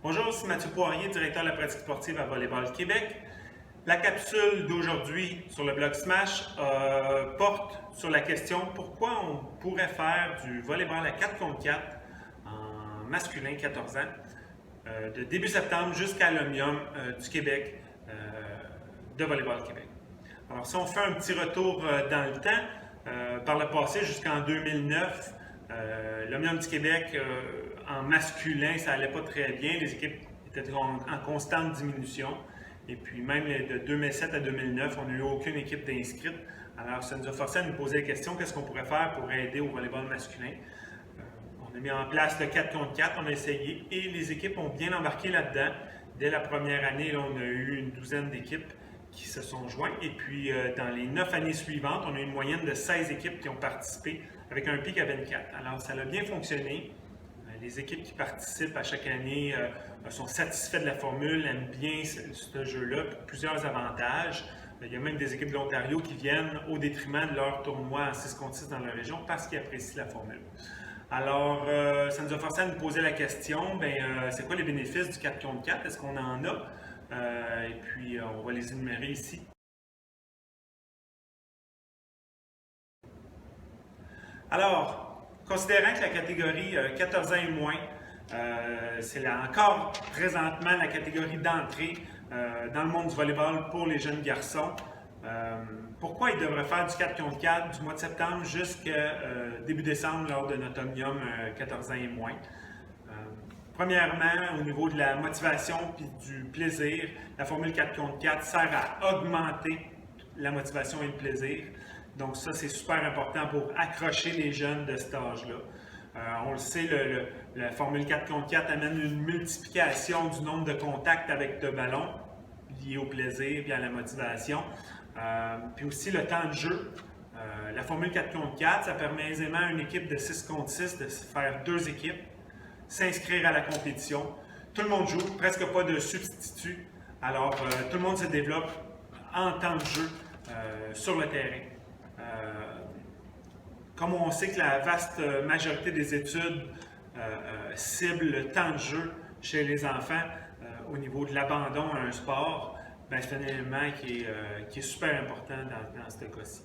Bonjour, c'est Mathieu Poirier, directeur de la pratique sportive à Volleyball Québec. La capsule d'aujourd'hui sur le blog Smash porte sur la question pourquoi on pourrait faire du volleyball à 4 contre 4 en masculin 14 ans de début septembre jusqu'à l'Omnium du Québec de Volleyball Québec. Alors si on fait un petit retour dans le temps, par le passé jusqu'en 2009, l'Omnium du Québec en masculin, ça n'allait pas très bien. Les équipes étaient en constante diminution. Et puis même de 2007 à 2009, on n'a eu aucune équipe d'inscrites. Alors ça nous a forcé à nous poser la question, qu'est-ce qu'on pourrait faire pour aider au volleyball masculin? On a mis en place le 4 contre 4, on a essayé et les équipes ont bien embarqué là-dedans. Dès la première année, là, on a eu une douzaine d'équipes qui se sont joints. Et puis, dans les 9 années suivantes, on a eu une moyenne de 16 équipes qui ont participé avec un pic à 24. Alors, ça a bien fonctionné. Les équipes qui participent à chaque année sont satisfaites de la formule, aiment bien ce jeu-là, pour plusieurs avantages. Il y a même des équipes de l'Ontario qui viennent au détriment de leur tournoi en 6 contre 6 dans leur région parce qu'ils apprécient la formule. Alors, ça nous a forcé à nous poser la question, c'est quoi les bénéfices du 4 contre 4? Est-ce qu'on en a? Et puis, on va les énumérer ici. Alors, considérant que la catégorie 14 ans et moins, c'est encore présentement la catégorie d'entrée dans le monde du volleyball pour les jeunes garçons. Pourquoi ils devraient faire du 4 contre 4 du mois de septembre jusqu'à début décembre lors de notre Omnium 14 ans et moins? Premièrement, au niveau de la motivation et du plaisir, la formule 4 contre 4 sert à augmenter la motivation et le plaisir. Donc ça, c'est super important pour accrocher les jeunes de cet âge-là. On le sait, la formule 4 contre 4 amène une multiplication du nombre de contacts avec le ballon lié au plaisir et à la motivation. Puis aussi le temps de jeu. La formule 4 contre 4, ça permet aisément à une équipe de 6 contre 6 de faire 2 équipes, s'inscrire à la compétition. Tout le monde joue, presque pas de substitut. Alors, tout le monde se développe en temps de jeu sur le terrain. Comme on sait que la vaste majorité des études ciblent le temps de jeu chez les enfants au niveau de l'abandon à un sport, c'est un élément qui est super important dans ce cas-ci.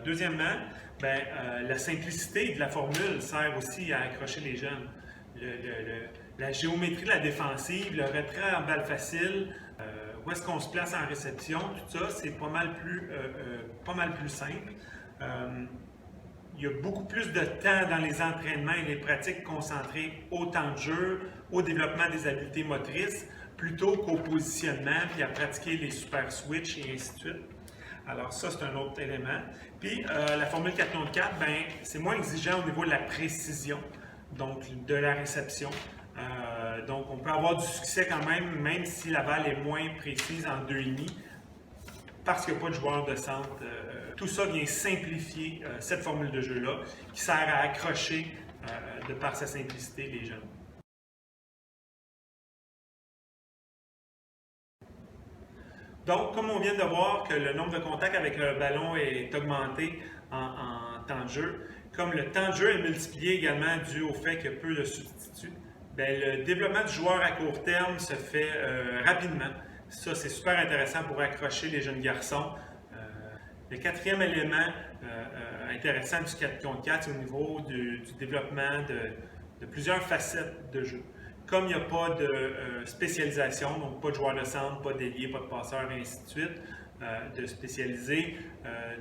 Deuxièmement, la simplicité de la formule sert aussi à accrocher les jeunes. La géométrie de la défensive, le retrait en balle facile, où est-ce qu'on se place en réception, tout ça, c'est pas mal plus simple. Il y a beaucoup plus de temps dans les entraînements et les pratiques concentrées au temps de jeu, au développement des habiletés motrices, plutôt qu'au positionnement, puis à pratiquer les super switches et ainsi de suite. Alors ça, c'est un autre élément. Puis la formule 4 contre 4, c'est moins exigeant au niveau de la précision, donc de la réception. Donc on peut avoir du succès quand même si la balle est moins précise en 2,5, parce qu'il n'y a pas de joueur de centre. Tout ça vient simplifier cette formule de jeu-là, qui sert à accrocher, de par sa simplicité, les jeunes. Donc, comme on vient de voir que le nombre de contacts avec le ballon est augmenté en temps de jeu, comme le temps de jeu est multiplié également dû au fait qu'il y a peu de substituts, le développement du joueur à court terme se fait rapidement. Ça, c'est super intéressant pour accrocher les jeunes garçons. Le quatrième élément intéressant du 4 contre 4, c'est au niveau du développement de plusieurs facettes de jeu. Comme il n'y a pas de spécialisation, donc pas de joueur de centre, pas d'ailier, pas de passeur, et ainsi de suite, de spécialiser,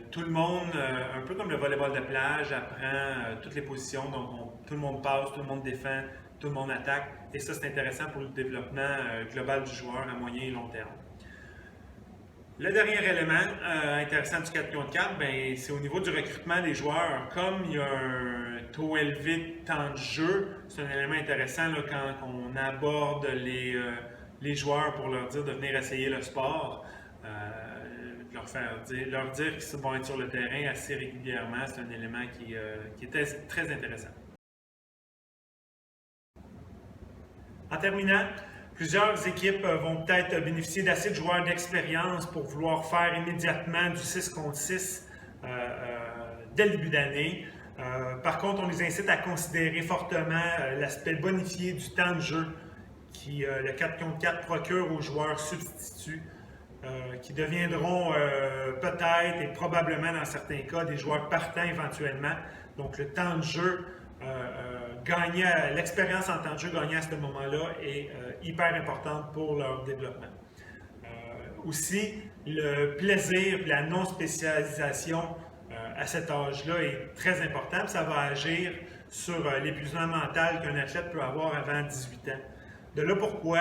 tout le monde, un peu comme le volleyball de plage, apprend toutes les positions, donc tout le monde passe, tout le monde défend, tout le monde attaque, et ça c'est intéressant pour le développement global du joueur à moyen et long terme. Le dernier élément intéressant du 4 contre 4, c'est au niveau du recrutement des joueurs. Comme il y a un taux élevé de temps de jeu, c'est un élément intéressant là, quand on aborde les joueurs pour leur dire de venir essayer le sport, leur dire qu'ils vont être sur le terrain assez régulièrement. C'est un élément qui est très intéressant. En terminant, plusieurs équipes vont peut-être bénéficier d'assez de joueurs d'expérience pour vouloir faire immédiatement du 6 contre 6 dès le début d'année. Par contre, on les incite à considérer fortement l'aspect bonifié du temps de jeu qui le 4 contre 4 procure aux joueurs substituts, qui deviendront peut-être et probablement dans certains cas des joueurs partants éventuellement. Donc le temps de jeu l'expérience en temps de jeu gagnée à ce moment-là est hyper importante pour leur développement. Aussi, le plaisir et la non-spécialisation à cet âge-là est très important. Ça va agir sur l'épuisement mental qu'un athlète peut avoir avant 18 ans. De là pourquoi,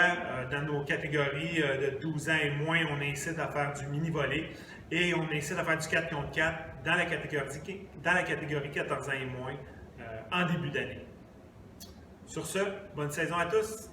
dans nos catégories de 12 ans et moins, on incite à faire du mini-volley et on incite à faire du 4 contre 4 dans la catégorie 14 ans et moins en début d'année. Sur ce, bonne saison à tous!